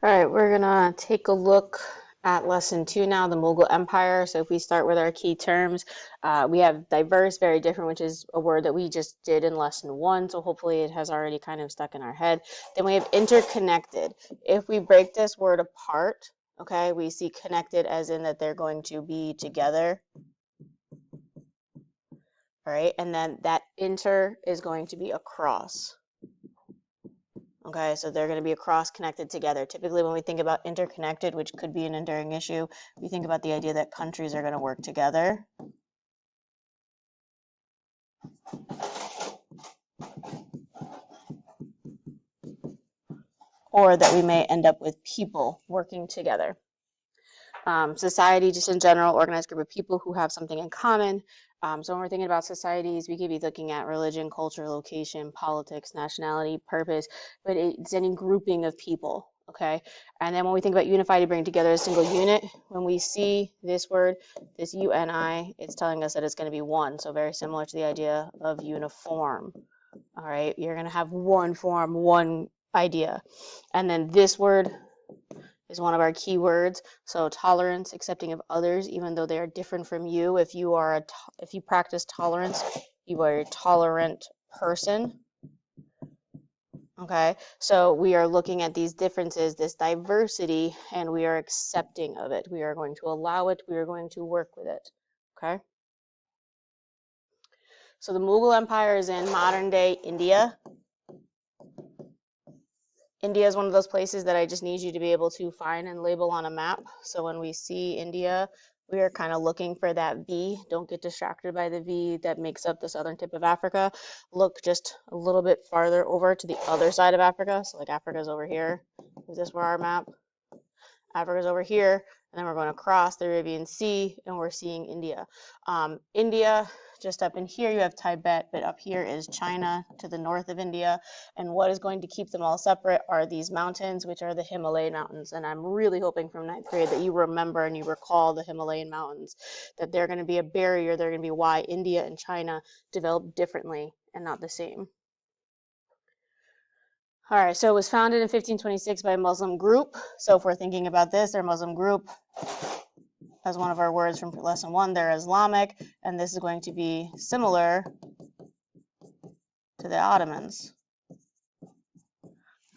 All right, we're gonna take a look at lesson 2 now, the Mughal Empire. So if we start with our key terms, we have diverse, very different, which is a word that we just did in lesson 1. So hopefully it has already kind of stuck in our head. Then we have interconnected. If we break this word apart, okay, we see connected as in that they're going to be together. All right, and then that inter is going to be across. Okay, so they're going to be across connected together. Typically, when we think about interconnected, which could be an enduring issue, we think about the idea that countries are going to work together. Or that we may end up with people working together. Society, just in general, organized group of people who have something in common. So when we're thinking about societies, we could be looking at religion, culture, location, politics, nationality, purpose, but it's any grouping of people, okay? And then when we think about unified, to bring together a single unit, when we see this word, this UNI, it's telling us that it's going to be one. So very similar to the idea of uniform, all right? You're going to have one form, one idea. And then this word is one of our key words. So tolerance, accepting of others, even though they are different from you. If you practice tolerance, you are a tolerant person. Okay, so we are looking at these differences, this diversity, and we are accepting of it. We are going to allow it. We are going to work with it. Okay. So the Mughal Empire is in modern day India. India is one of those places that I just need you to be able to find and label on a map. So when we see India, we are kind of looking for that V. Don't get distracted by the V that makes up the southern tip of Africa. Look just a little bit farther over to the other side of Africa. So like Africa's over here. Is this where our map? Africa's over here, and then we're going across the Arabian Sea, and we're seeing India. India, just up in here, you have Tibet, but up here is China to the north of India. And what is going to keep them all separate are these mountains, which are the Himalayan mountains. And I'm really hoping from ninth grade that you remember and you recall the Himalayan mountains, that they're going to be a barrier. They're going to be why India and China developed differently and not the same. All right, so it was founded in 1526 by a Muslim group. So if we're thinking about this, they're a Muslim group. As one of our words from lesson 1, they're Islamic, and this is going to be similar to the Ottomans.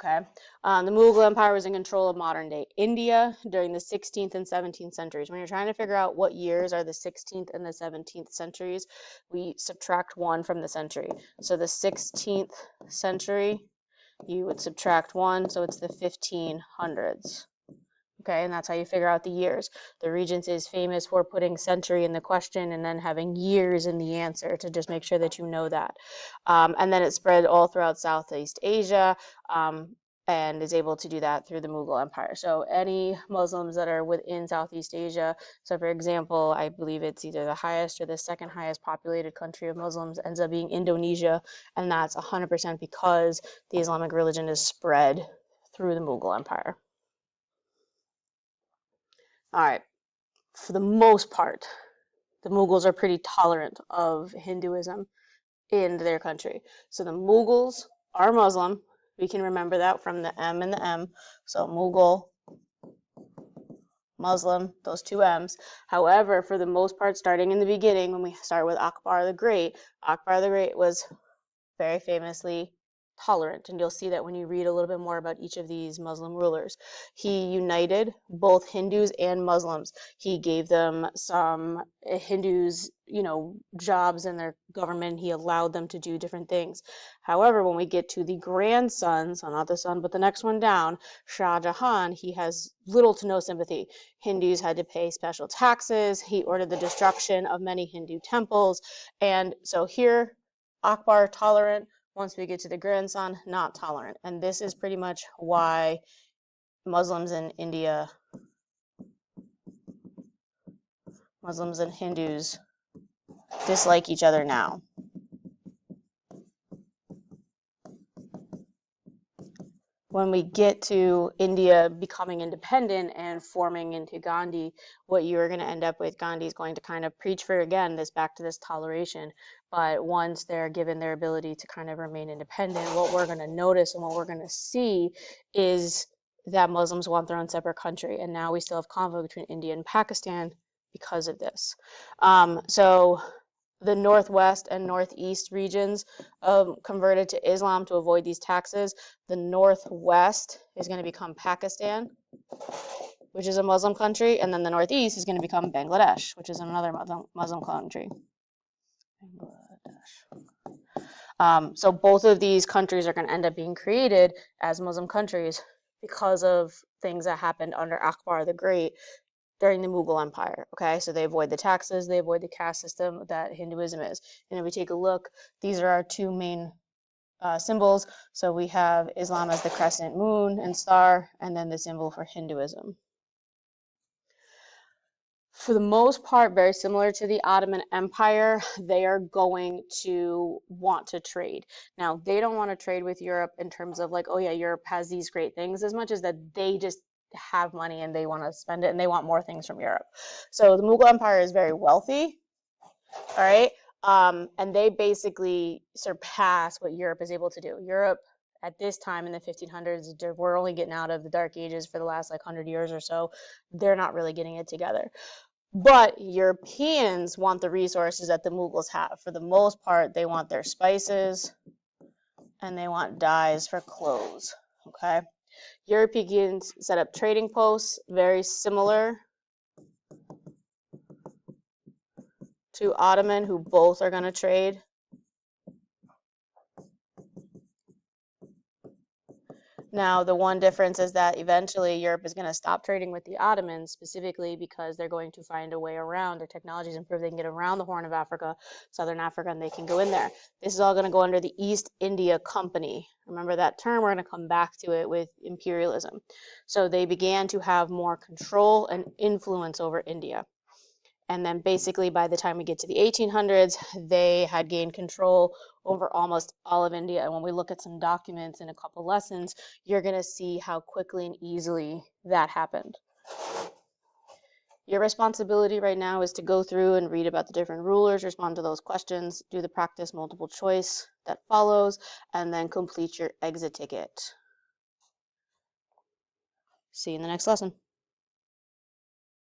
Okay, the Mughal Empire was in control of modern-day India during the 16th and 17th centuries. When you're trying to figure out what years are the 16th and the 17th centuries, we subtract 1 from the century. So the 16th century, you would subtract 1, so it's the 1500s. Okay, and that's how you figure out the years. The Regents is famous for putting century in the question and then having years in the answer to just make sure that you know that. And then it spread all throughout Southeast Asia, and is able to do that through the Mughal Empire. So any Muslims that are within Southeast Asia, so for example, I believe it's either the highest or the second highest populated country of Muslims ends up being Indonesia, and that's 100% because the Islamic religion is spread through the Mughal Empire. All right, for the most part, the Mughals are pretty tolerant of Hinduism in their country. So the Mughals are Muslim. We can remember that from the M and the M. So Mughal, Muslim, those two M's. However, for the most part, starting in the beginning, when we start with Akbar the Great was very famously tolerant, and you'll see that when you read a little bit more about each of these Muslim rulers. He united both Hindus and Muslims. He gave them some Hindus, jobs in their government. He allowed them to do different things. However, when we get to the grandson, so not the son, but the next one down, Shah Jahan, he has little to no sympathy. Hindus had to pay special taxes. He ordered the destruction of many Hindu temples. And so here, Akbar tolerant. Once we get to the grandson, not tolerant. And this is pretty much why Muslims in India, Muslims and Hindus dislike each other now. When we get to India becoming independent and forming into Gandhi, what you're going to end up with, Gandhi is going to kind of preach for, again, back to this toleration. But once they're given their ability to kind of remain independent, what we're going to notice and what we're going to see is that Muslims want their own separate country, and now we still have conflict between India and Pakistan because of this. So the northwest and northeast regions converted to Islam to avoid these taxes. The northwest is going to become Pakistan, which is a Muslim country, and then the northeast is going to become Bangladesh, which is another Muslim country. So both of these countries are going to end up being created as Muslim countries because of things that happened under Akbar the Great during the Mughal Empire. Okay, so they avoid the taxes, they avoid the caste system that Hinduism is. And if we take a look, these are our two main symbols. So we have Islam as the crescent moon and star, and then the symbol for Hinduism. For the most part, very similar to the Ottoman Empire, they are going to want to trade. Now, they don't want to trade with Europe in terms of like, oh yeah, Europe has these great things, as much as that they just have money and they want to spend it and they want more things from Europe. So the Mughal Empire is very wealthy, all right? And they basically surpass what Europe is able to do. Europe at this time in the 1500s, we're only getting out of the Dark Ages for the last like 100 years or so. They're not really getting it together. But Europeans want the resources that the Mughals have. For the most part, they want their spices and they want dyes for clothes. Okay. Europeans set up trading posts, very similar to Ottoman, who both are going to trade. Now, the one difference is that eventually Europe is going to stop trading with the Ottomans, specifically because they're going to find a way around. Their technology is improved. They can get around the Horn of Africa, Southern Africa, and they can go in there. This is all going to go under the East India Company. Remember that term? We're going to come back to it with imperialism. So they began to have more control and influence over India. And then basically by the time we get to the 1800s, they had gained control over almost all of India. And when we look at some documents in a couple lessons, you're going to see how quickly and easily that happened. Your responsibility right now is to go through and read about the different rulers, respond to those questions, do the practice multiple choice that follows, and then complete your exit ticket. See you in the next lesson.